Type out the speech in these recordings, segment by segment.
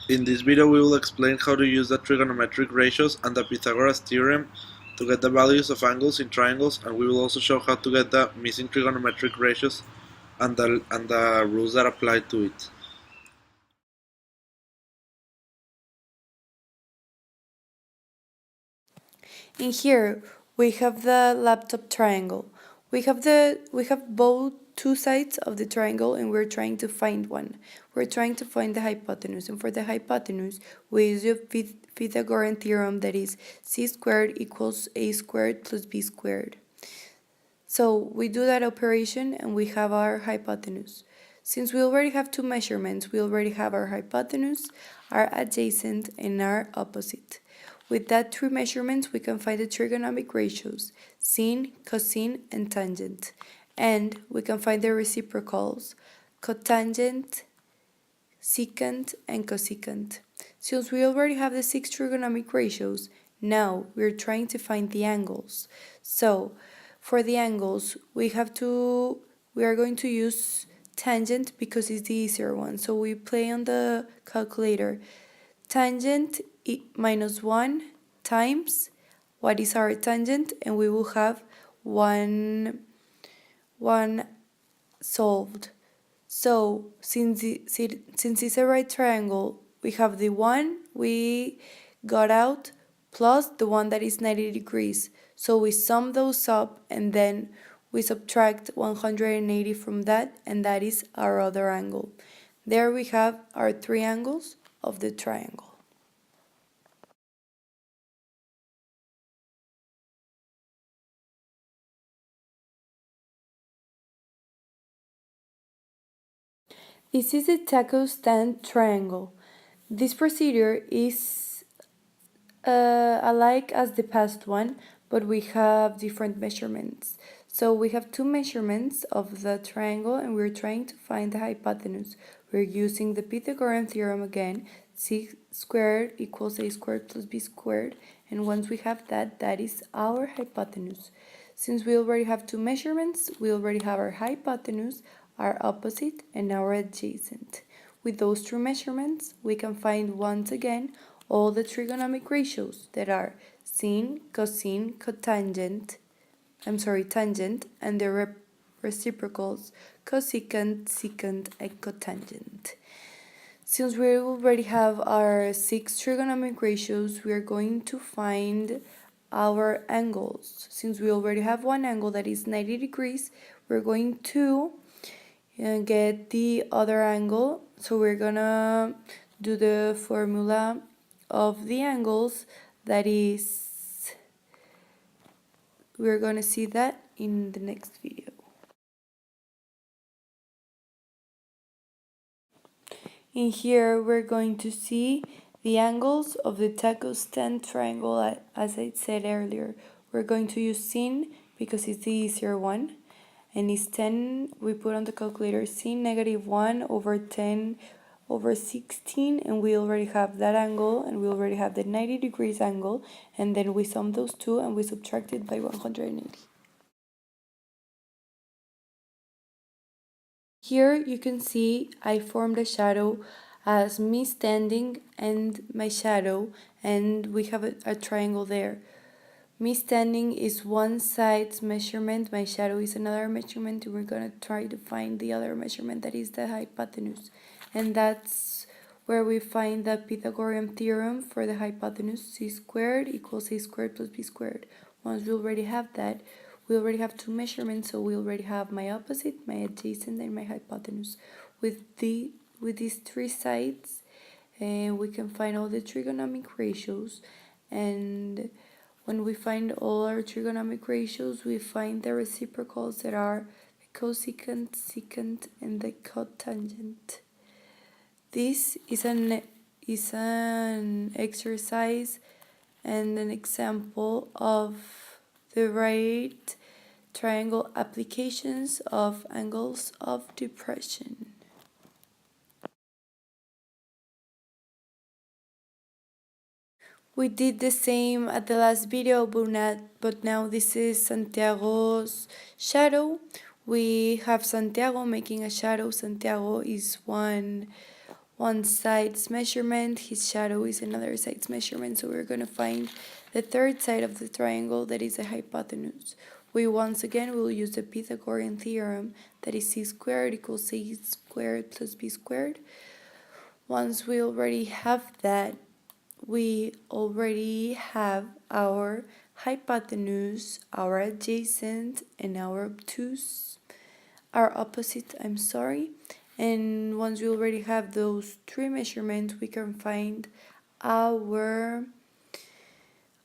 In this video we will explain how to use the trigonometric ratios and the Pythagoras theorem to get the values of angles in triangles, and we will also show how to get the missing trigonometric ratios and the rules that apply to it. In here we have the laptop triangle. We have both two sides of the triangle and we're trying to find one. We're trying to find the hypotenuse, and for the hypotenuse we use the Pythagorean theorem, that is c squared equals a squared plus b squared. So we do that operation and we have our hypotenuse. Since we already have two measurements, we already have our hypotenuse, our adjacent, and our opposite. With that three measurements, we can find the trigonometric ratios, sine, cosine, and tangent. And we can find the reciprocals, cotangent, secant, and cosecant. Since we already have the six trigonometric ratios, now we're trying to find the angles. So for the angles, we are going to use tangent because it's the easier one. So we play on the calculator. Tangent minus 1 times what is our tangent, and we will have one solved. So since it's a right triangle, we have the one we got out plus the one that is 90 degrees. So we sum those up and then we subtract 180 from that, and that is our other angle. There we have our three angles of the triangle. This is a taco stand triangle. This procedure is alike as the past one, but we have different measurements. So we have two measurements of the triangle and we're trying to find the hypotenuse. We're using the Pythagorean theorem again, c squared equals a squared plus b squared, and once we have that, that is our hypotenuse. Since we already have two measurements, we already have our hypotenuse, our opposite, and our adjacent. With those two measurements, we can find once again all the trigonometric ratios that are sine, cosine, tangent, and their reciprocals, cosecant, secant, and cotangent. Since we already have our six trigonometric ratios, we are going to find our angles. Since we already have one angle that is 90 degrees, we're going to get the other angle. So we're gonna do the formula of the angles, that is, we're gonna see that in the next video. In here we're going to see the angles of the taco stand triangle. As I said earlier, we're going to use sine because it's the easier one, and it's 10, we put on the calculator sine negative 1 over 10 over 16, and we already have that angle, and we already have the 90 degrees angle, and then we sum those two and we subtract it by 180. Here you can see I formed a shadow as me standing and my shadow, and we have a triangle there. Me standing is one side's measurement, my shadow is another measurement, and we're going to try to find the other measurement, that is the hypotenuse. And that's where we find the Pythagorean theorem for the hypotenuse, c squared equals a squared plus b squared. Once we already have that, we already have two measurements, so we already have my opposite, my adjacent, and my hypotenuse. With these three sides, we can find all the trigonometric ratios, and when we find all our trigonometric ratios, we find the reciprocals that are the cosecant, secant, and the cotangent. This is an exercise and an example of the right triangle applications of angles of depression. We did the same at the last video, but now this is Santiago's shadow. We have Santiago making a shadow. Santiago is one one side's measurement, his shadow is another side's measurement. So we're going to find the third side of the triangle, that is a hypotenuse. We once again will use the Pythagorean theorem, that is c squared equals c squared plus b squared. Once we already have that, we already have our hypotenuse, our adjacent, and our obtuse, our opposite, I'm sorry. And once we already have those three measurements, we can find our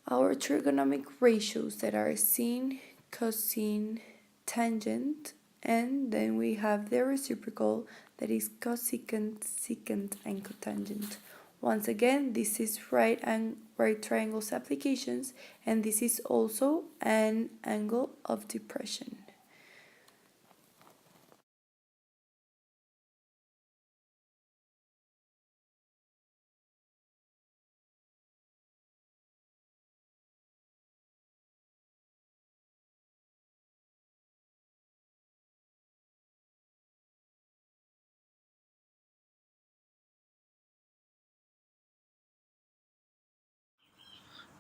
our trigonomic ratios, that are sine, cosine, tangent, and then we have the reciprocal, that is cosecant, secant, and cotangent. Once again, this is right triangles applications, and this is also an angle of depression.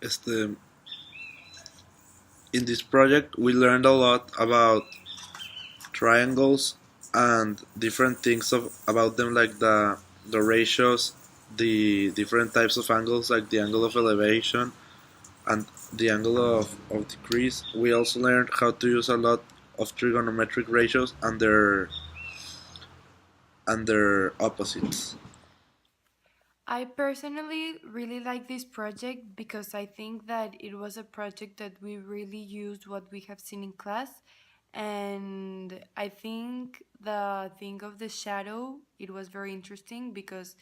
Este, in this project, we learned a lot about triangles and different things about them, like the ratios, the different types of angles, like the angle of elevation and the angle of decrease. We also learned how to use a lot of trigonometric ratios and their opposites. I personally really like this project because I think that it was a project that we really used what we have seen in class. And I think the thing of the shadow, it was very interesting because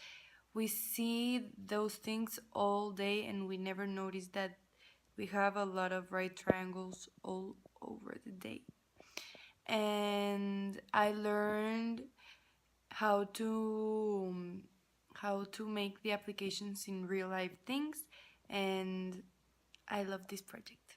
we see those things all day and we never notice that we have a lot of right triangles all over the day. And I learned how to how to make the applications in real life things, and I love this project.